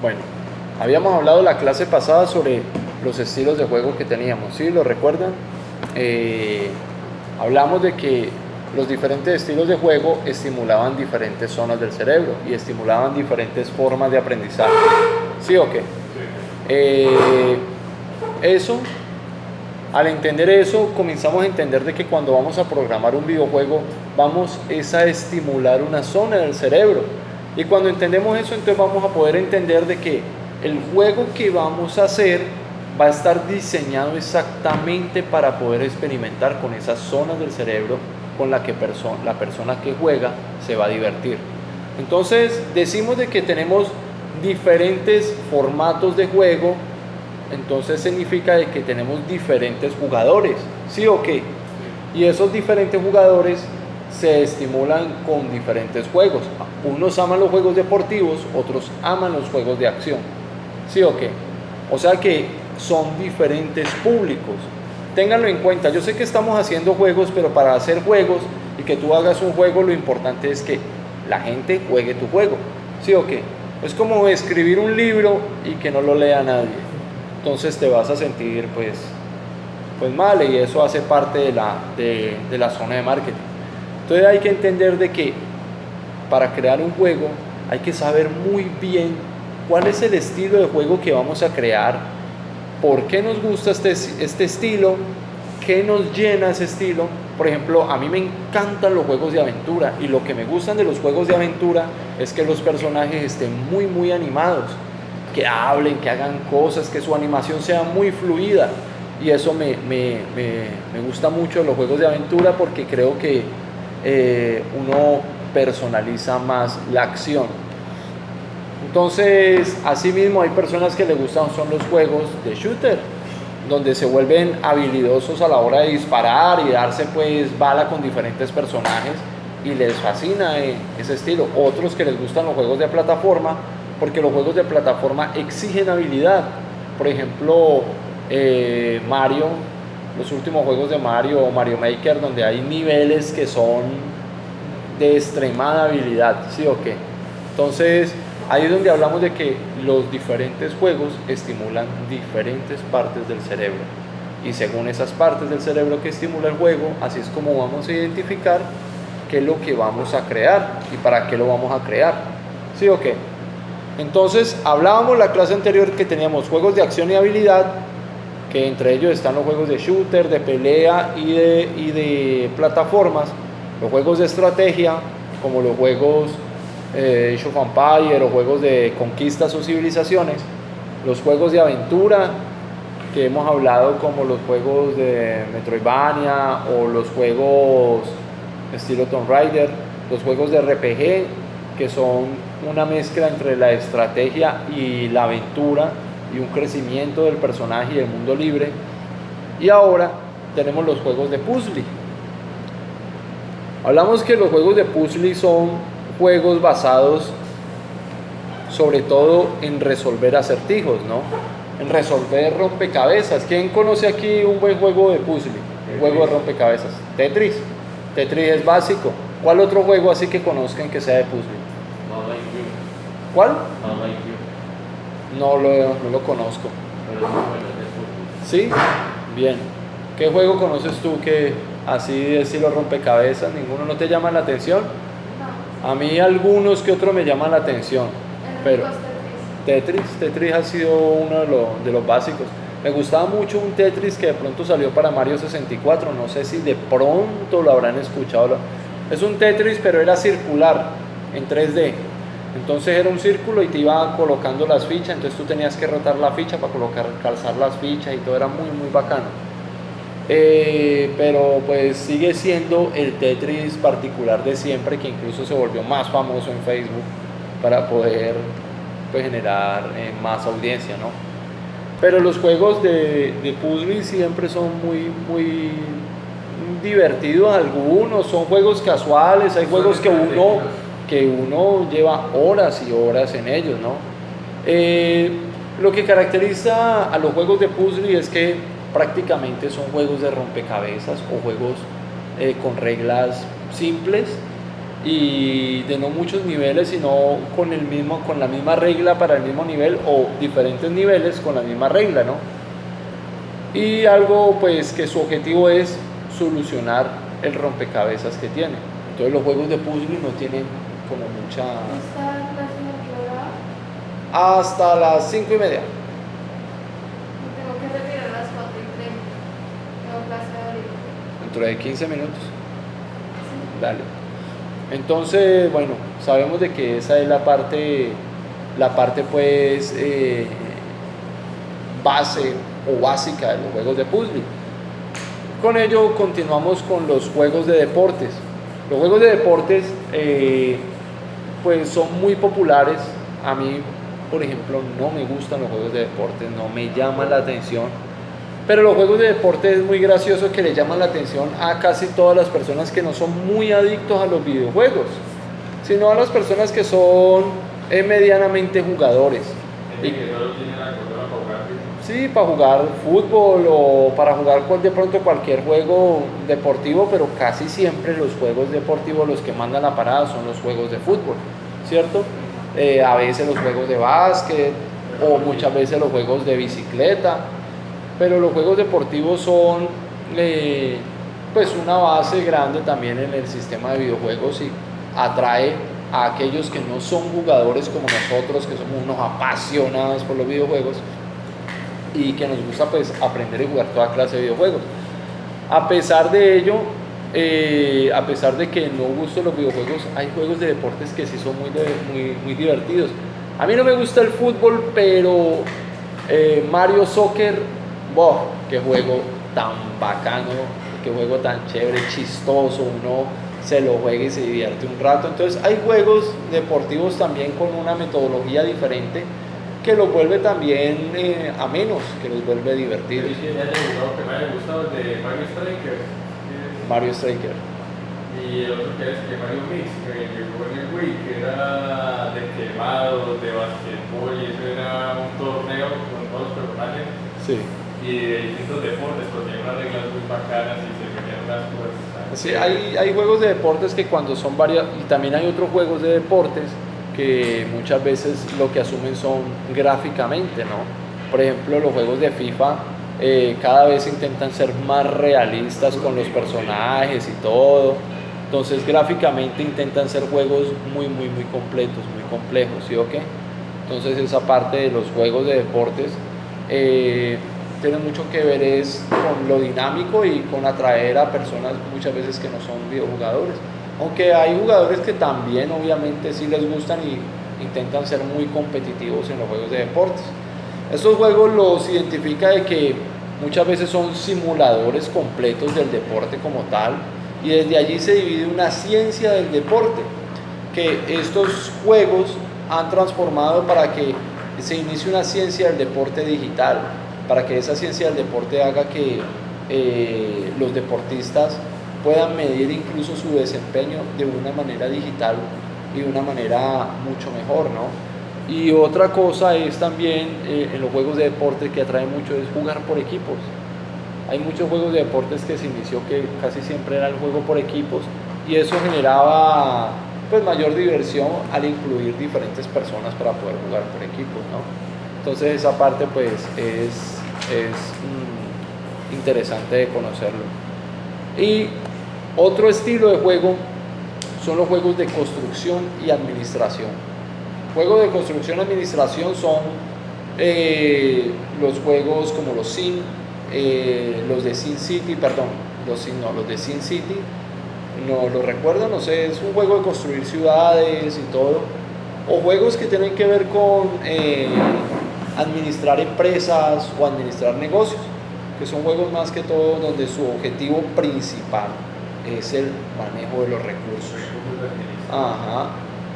Bueno, habíamos hablado la clase pasada sobre los estilos de juego que teníamos, ¿sí? ¿Lo recuerdan? Hablamos de que los diferentes estilos de juego estimulaban diferentes zonas del cerebro y estimulaban diferentes formas de aprendizaje, ¿sí o qué? Al entender eso, comenzamos a entender de que cuando vamos a programar un videojuego, vamos a estimular una zona del cerebro. Y cuando entendemos eso, entonces vamos a poder entender de que el juego que vamos a hacer va a estar diseñado exactamente para poder experimentar con esas zonas del cerebro con la que la persona que juega se va a divertir. Entonces, decimos de que tenemos diferentes formatos de juego, entonces significa de que tenemos diferentes jugadores, ¿sí o qué? Y esos diferentes jugadores se estimulan con diferentes juegos. Unos aman los juegos deportivos, otros aman los juegos de acción, ¿sí o qué? O sea que son diferentes públicos. Ténganlo en cuenta. Yo sé que estamos haciendo juegos, pero para hacer juegos y que tú hagas un juego, lo importante es que la gente juegue tu juego, ¿sí o qué? Es como escribir un libro y que no lo lea nadie. Entonces te vas a sentir pues mal, y eso hace parte de la zona de marketing. Entonces hay que entender de que para crear un juego hay que saber muy bien cuál es el estilo de juego que vamos a crear, por qué nos gusta este estilo, qué nos llena ese estilo. Por ejemplo, a mí me encantan los juegos de aventura, y lo que me gustan de los juegos de aventura es que los personajes estén muy animados, que hablen, que hagan cosas, que su animación sea muy fluida. Y eso me gusta mucho de los juegos de aventura, porque creo que uno personaliza más la acción. Entonces, asimismo, hay personas que les gustan son los juegos de shooter, donde se vuelven habilidosos a la hora de disparar y darse pues bala con diferentes personajes, y les fascina ese estilo. Otros que les gustan los juegos de plataforma, porque los juegos de plataforma exigen habilidad. Por ejemplo, Mario, los últimos juegos de Mario o Mario Maker, donde hay niveles que son de extremada habilidad, ¿sí o qué? Entonces, ahí es donde hablamos de que los diferentes juegos estimulan diferentes partes del cerebro, y según esas partes del cerebro que estimula el juego, así es como vamos a identificar qué es lo que vamos a crear y para qué lo vamos a crear, ¿sí o qué? Entonces, hablábamos la clase anterior que teníamos juegos de acción y habilidad, que entre ellos están los juegos de shooter, de pelea y de plataformas, los juegos de estrategia, como los juegos Age of Empires, o juegos de conquistas o civilizaciones, los juegos de aventura que hemos hablado, como los juegos de Metroidvania o los juegos estilo Tomb Raider, los juegos de RPG, que son una mezcla entre la estrategia y la aventura y un crecimiento del personaje y el mundo libre. Y ahora tenemos los juegos de puzzle. Hablamos que los juegos de puzzle son juegos basados sobre todo en resolver acertijos, ¿no? En resolver rompecabezas. ¿Quién conoce aquí un buen juego de puzzle? Un juego de rompecabezas. Tetris. Tetris es básico. ¿Cuál otro juego así que conozcan que sea de puzzle? ¿Cuál? No lo conozco. ¿Sí? Bien. ¿Qué juego conoces tú que así de estilo rompecabezas? ¿Ninguno no te llama la atención? A mí algunos que otros me llaman la atención, pero Tetris ha sido uno de los básicos. Me gustaba mucho un Tetris que de pronto salió para Mario 64, no sé si de pronto lo habrán escuchado. Es un Tetris, pero era circular, en 3D. Entonces era un círculo y te iba colocando las fichas, entonces tú tenías que rotar la ficha para calzar las fichas, y todo era muy bacano. Pero pues sigue siendo el Tetris particular de siempre, que incluso se volvió más famoso en Facebook para poder pues generar más audiencia, ¿no? Pero los juegos de puzzle siempre son muy divertidos. Algunos son juegos casuales, hay juegos que uno lleva horas y horas en ellos, ¿no? Lo que caracteriza a los juegos de puzzle es que prácticamente son juegos de rompecabezas o juegos con reglas simples, y de no muchos niveles, sino con la misma regla para el mismo nivel o diferentes niveles con la misma regla, ¿no? Y algo pues que su objetivo es solucionar el rompecabezas que tiene. Entonces los juegos de puzzle no tienen como mucha... ¿Esta clase de qué hora? Hasta las 5:30. Tengo que retirar a las 4:30. Tengo clase ahorita. Dentro de 15 minutos. Sí. Dale. Entonces, bueno, sabemos de que esa es la parte pues base o básica de los juegos de puzzle. Con ello continuamos con los juegos de deportes. Los juegos de deportes pues son muy populares. A mí, por ejemplo, no me gustan los juegos de deportes, no me llaman la atención. Pero los juegos de deporte es muy gracioso que le llaman la atención a casi todas las personas que no son muy adictos a los videojuegos, sino a las personas que son medianamente jugadores. Gente que solo tiene la consola para jugar FIFA. Sí, para jugar fútbol o para jugar de pronto cualquier juego deportivo, pero casi siempre los juegos deportivos los que mandan la parada son los juegos de fútbol, ¿cierto? A veces los juegos de básquet o muchas veces los juegos de bicicleta, pero los juegos deportivos son pues una base grande también en el sistema de videojuegos y atrae a aquellos que no son jugadores como nosotros, que somos unos apasionados por los videojuegos y que nos gusta pues aprender y jugar toda clase de videojuegos. A pesar de ello, a pesar de que no gustan los videojuegos, hay juegos de deportes que sí son muy divertidos. A mí no me gusta el fútbol, pero Mario Soccer, ¡boh! Qué juego tan bacano, qué juego tan chévere, chistoso, uno se lo juega y se divierte un rato. Entonces hay juegos deportivos también con una metodología diferente que los vuelve también amenos, que los vuelve divertidos. Sí, ya le jugado que me haya gustado el de Mario Strikers. Mario Striker. Y el otro que es que Mario Mix, que jugó en el Wii, que era de quemados, de basquetbol, y eso era un torneo con todos los personajes. Sí. Y de distintos deportes, porque hay unas reglas muy bacanas y se venían unas cosas. Sí, hay juegos de deportes que cuando son varias, y también hay otros juegos de deportes que muchas veces lo que asumen son gráficamente, ¿no? Por ejemplo, los juegos de FIFA cada vez intentan ser más realistas con los personajes y todo. Entonces, gráficamente intentan ser juegos muy completos, muy complejos, ¿sí o qué? Entonces, esa parte de los juegos de deportes tiene mucho que ver es con lo dinámico y con atraer a personas muchas veces que no son videojugadores. Aunque hay jugadores que también obviamente sí les gustan y intentan ser muy competitivos en los juegos de deportes. Estos juegos los identifica de que muchas veces son simuladores completos del deporte como tal y desde allí se divide una ciencia del deporte que estos juegos han transformado para que se inicie una ciencia del deporte digital, para que esa ciencia del deporte haga que los deportistas puedan medir incluso su desempeño de una manera digital y de una manera mucho mejor, ¿no? Y otra cosa es también en los juegos de deporte que atrae mucho es jugar por equipos. Hay muchos juegos de deportes que se inició que casi siempre era el juego por equipos y eso generaba pues mayor diversión al incluir diferentes personas para poder jugar por equipos, ¿no? Entonces esa parte pues es interesante de conocerlo. Y otro estilo de juego son los juegos de construcción y administración. Juegos de construcción y administración son los juegos como los Sim, los de Sin City, perdón, los de Sin City, no lo recuerdo, no sé, es un juego de construir ciudades y todo, o juegos que tienen que ver con administrar empresas o administrar negocios, que son juegos más que todo donde su objetivo principal es el manejo de los recursos. Ajá,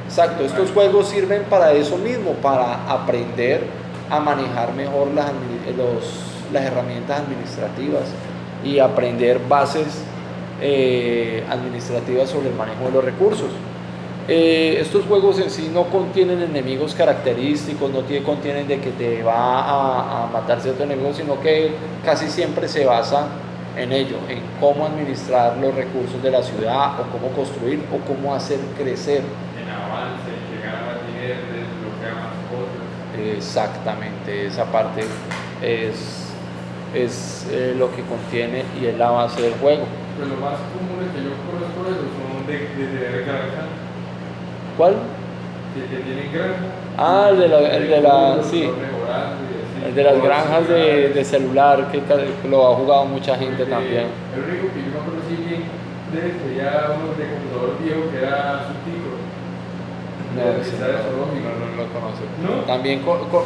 exacto, estos juegos sirven para eso mismo, para aprender a manejar mejor las herramientas administrativas y aprender bases administrativas sobre el manejo de los recursos. Estos juegos en sí no contienen enemigos característicos, no contienen de que te va a matar cierto enemigo, sino que casi siempre se basa en ello, en cómo administrar los recursos de la ciudad o cómo construir o cómo hacer crecer. En avance, que gana más dinero, desbloquea más cosas. Exactamente, esa parte es lo que contiene y es la base del juego. Pues lo más común que yo conozco de eso son de tener granja, ¿Cuál? que tienen granja. Ah, el de la sí, Mejorando y así. el de las granjas de celular, que lo ha jugado mucha gente también. El único que yo me acuerdo así bien sería uno de computador viejo que era su tico. No, ese no lo conozco. ¿No? También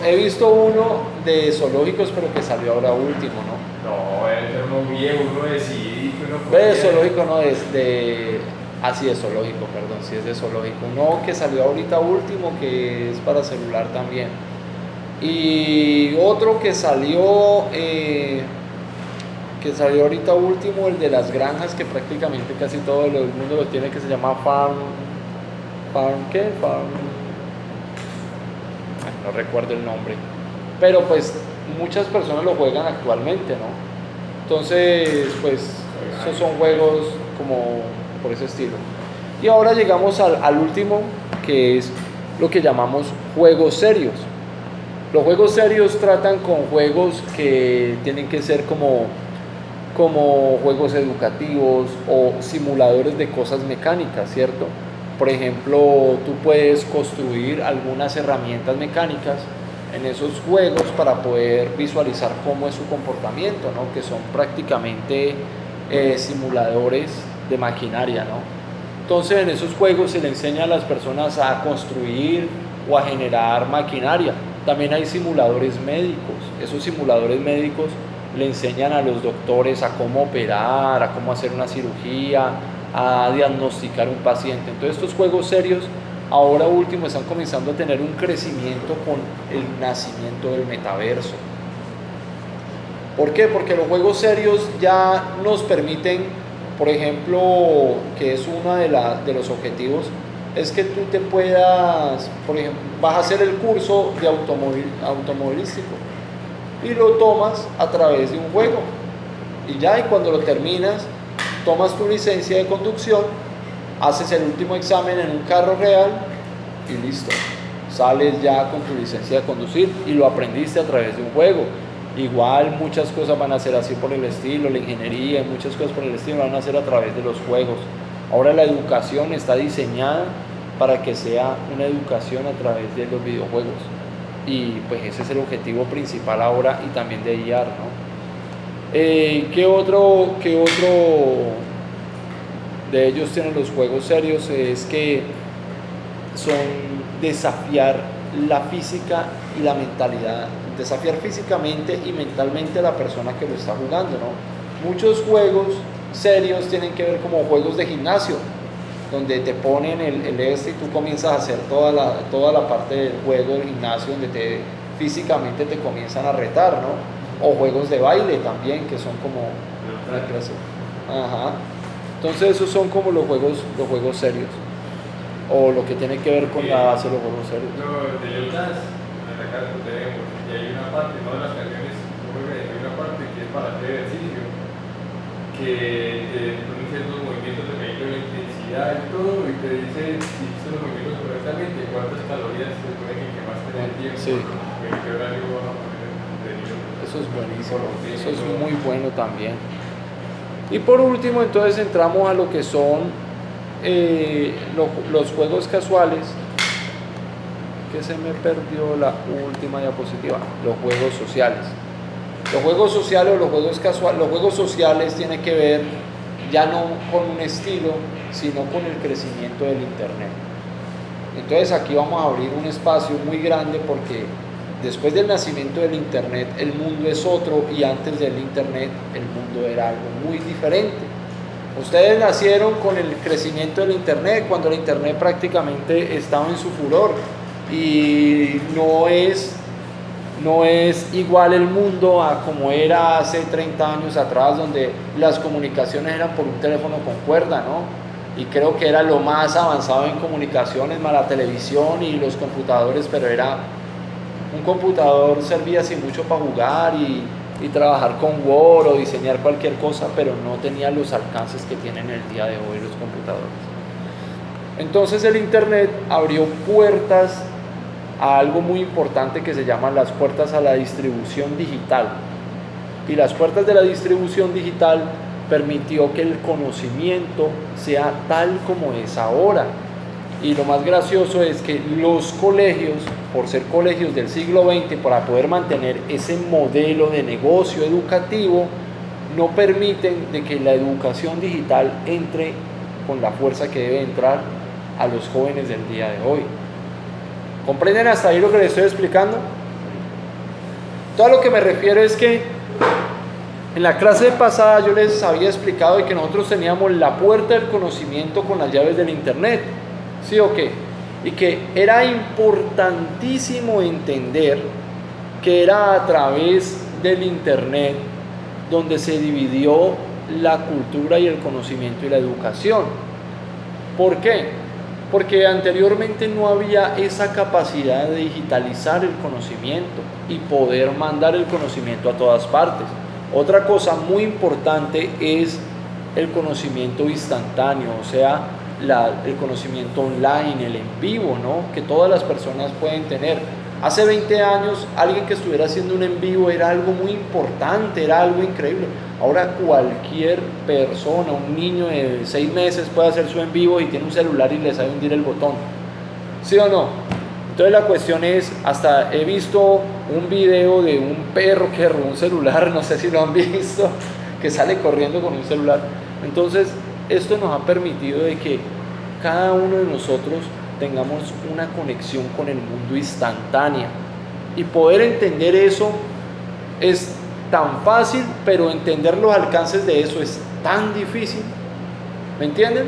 he visto uno de zoológicos, pero que salió ahora último, ¿no? No, era uno viejo, uno de CD, uno De zoológico no es de... Ah, sí, de zoológico, perdón, sí es de zoológico. Uno que salió ahorita último, que es para celular también. Y otro que salió ahorita último, el de las granjas, que prácticamente casi todo el mundo lo tiene, que se llama ¿qué? Ay, no recuerdo el nombre. Pero pues muchas personas lo juegan actualmente, ¿no? Entonces, pues esos son juegos como por ese estilo. Y ahora llegamos al último, que es lo que llamamos juegos serios. Los juegos serios tratan con juegos que tienen que ser como juegos educativos o simuladores de cosas mecánicas, ¿cierto? Por ejemplo, tú puedes construir algunas herramientas mecánicas en esos juegos para poder visualizar cómo es su comportamiento, ¿no? Que son prácticamente simuladores de maquinaria, ¿no? Entonces, en esos juegos se le enseña a las personas a construir o a generar maquinaria. También hay simuladores médicos. Esos simuladores médicos le enseñan a los doctores a cómo operar, a cómo hacer una cirugía, a diagnosticar un paciente. Entonces, estos juegos serios ahora último están comenzando a tener un crecimiento con el nacimiento del metaverso. ¿Por qué? Porque los juegos serios ya nos permiten, por ejemplo, que es uno de los objetivos, es que tú te puedas, por ejemplo, vas a hacer el curso de automovilístico y lo tomas a través de un juego. Y ya, y cuando lo terminas, tomas tu licencia de conducción, haces el último examen en un carro real y listo. Sales ya con tu licencia de conducir y lo aprendiste a través de un juego. Igual muchas cosas van a ser así por el estilo, la ingeniería, muchas cosas por el estilo van a ser a través de los juegos. Ahora la educación está diseñada para que sea una educación a través de los videojuegos. Y pues ese es el objetivo principal ahora y también de IAR, ¿no? ¿Qué otro de ellos tienen los juegos serios? Es que son desafiar la física y la mentalidad, desafiar físicamente y mentalmente a la persona que lo está jugando, ¿no? Muchos juegos serios tienen que ver como juegos de gimnasio, donde te ponen el y tú comienzas a hacer toda la parte del juego del gimnasio, donde físicamente te comienzan a retar, ¿no? O juegos de baile también, que son como una clase. Ajá. Entonces esos son como los juegos serios, o lo que tiene que ver con la base de los juegos serios. Lo de Just Dance, acá lo tenemos, y hay una parte, no de las canciones, hay una parte que es para hacer ejercicio, que te pone ciertos movimientos dependiendo de la intensidad y todo, y te dice si hiciste los movimientos correctamente, cuántas calorías se supone que quemaste en el tiempo, sí. en qué horario vas a poner el contenido. Eso es buenísimo, eso es muy bueno también. Y por último, entonces entramos a lo que son los juegos casuales, que se me perdió la última diapositiva, los juegos sociales. Los juegos sociales o los juegos casuales, los juegos sociales tienen que ver ya no con un estilo, sino con el crecimiento del Internet. Entonces aquí vamos a abrir un espacio muy grande porque después del nacimiento del Internet el mundo es otro y antes del Internet el mundo era algo muy diferente. Ustedes nacieron con el crecimiento del Internet cuando el Internet prácticamente estaba en su furor y no es igual el mundo a como era hace 30 años atrás, donde las comunicaciones eran por un teléfono con cuerda, ¿no? Y creo que era lo más avanzado en comunicaciones, más la televisión y los computadores, pero un computador servía así mucho para jugar y y trabajar con Word o diseñar cualquier cosa, pero no tenía los alcances que tienen el día de hoy los computadores. Entonces el Internet abrió puertas a algo muy importante que se llaman las puertas a la distribución digital. Y las puertas de la distribución digital permitió que el conocimiento sea tal como es ahora. Y lo más gracioso es que los colegios, por ser colegios del siglo XX, para poder mantener ese modelo de negocio educativo, no permiten de que la educación digital entre con la fuerza que debe entrar a los jóvenes del día de hoy. ¿Comprenden hasta ahí lo que les estoy explicando? Todo lo que me refiero es que en la clase pasada yo les había explicado de que nosotros teníamos la puerta del conocimiento con las llaves del Internet, ¿sí o qué? Y que era importantísimo entender que era a través del Internet donde se dividió la cultura y el conocimiento y la educación. ¿Por qué? Porque anteriormente no había esa capacidad de digitalizar el conocimiento y poder mandar el conocimiento a todas partes. Otra cosa muy importante es el conocimiento instantáneo, o sea, el conocimiento online, el en vivo, ¿no? Que todas las personas pueden tener. Hace 20 años, alguien que estuviera haciendo un en vivo era algo muy importante, era algo increíble. Ahora cualquier persona, un niño de 6 meses puede hacer su en vivo y tiene un celular y le sabe hundir el botón. ¿Sí o no? Entonces la cuestión es, hasta he visto un video de un perro que robó un celular, no sé si lo han visto, que sale corriendo con un celular. Entonces, esto nos ha permitido de que cada uno de nosotros tengamos una conexión con el mundo instantánea. Y poder entender eso es tan fácil, pero entender los alcances de eso es tan difícil. ¿Me entienden?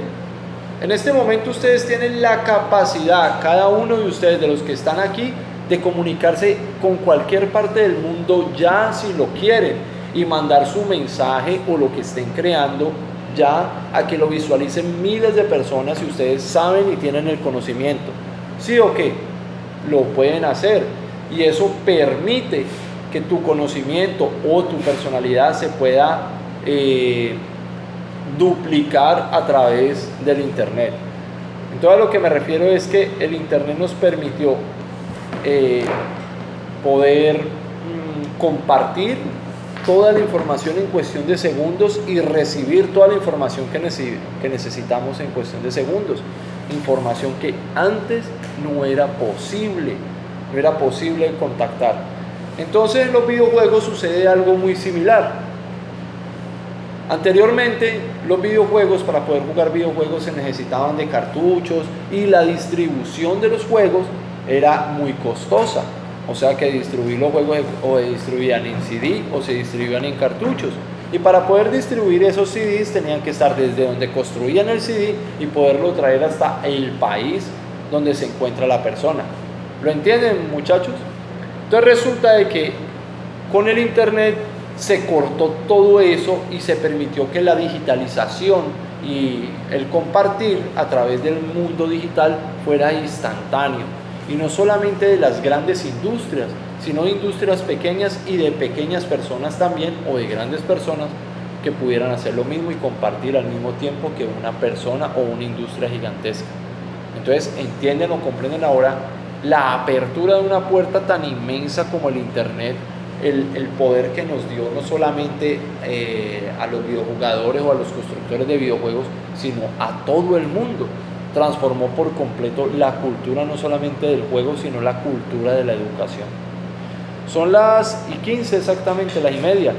En este momento ustedes tienen la capacidad, cada uno de ustedes, de los que están aquí, de comunicarse con cualquier parte del mundo ya si lo quieren y mandar su mensaje o lo que estén creando ya a que lo visualicen miles de personas si ustedes saben y tienen el conocimiento. ¿Sí o qué? Lo pueden hacer y eso permite que tu conocimiento o tu personalidad se pueda duplicar a través del Internet. Entonces a lo que me refiero es que el Internet nos permitió poder compartir toda la información en cuestión de segundos y recibir toda la información que necesitamos en cuestión de segundos. Información que antes no era posible contactar. Entonces en los videojuegos sucede algo muy similar. Anteriormente los videojuegos, para poder jugar videojuegos se necesitaban de cartuchos y la distribución de los juegos era muy costosa. O sea que distribuir los juegos o se distribuían en CD o se distribuían en cartuchos. Y para poder distribuir esos CDs tenían que estar desde donde construían el CD y poderlo traer hasta el país donde se encuentra la persona. ¿Lo entienden, muchachos? Entonces resulta de que con el Internet se cortó todo eso y se permitió que la digitalización y el compartir a través del mundo digital fuera instantáneo. Y no solamente de las grandes industrias, sino de industrias pequeñas y de pequeñas personas también, o de grandes personas que pudieran hacer lo mismo y compartir al mismo tiempo que una persona o una industria gigantesca. Entonces entienden o comprenden ahora la apertura de una puerta tan inmensa como el Internet, el poder que nos dio no solamente a los videojugadores o a los constructores de videojuegos, sino a todo el mundo. Transformó por completo la cultura no solamente del juego, sino la cultura de la educación. Son las 15 exactamente, las 1:30.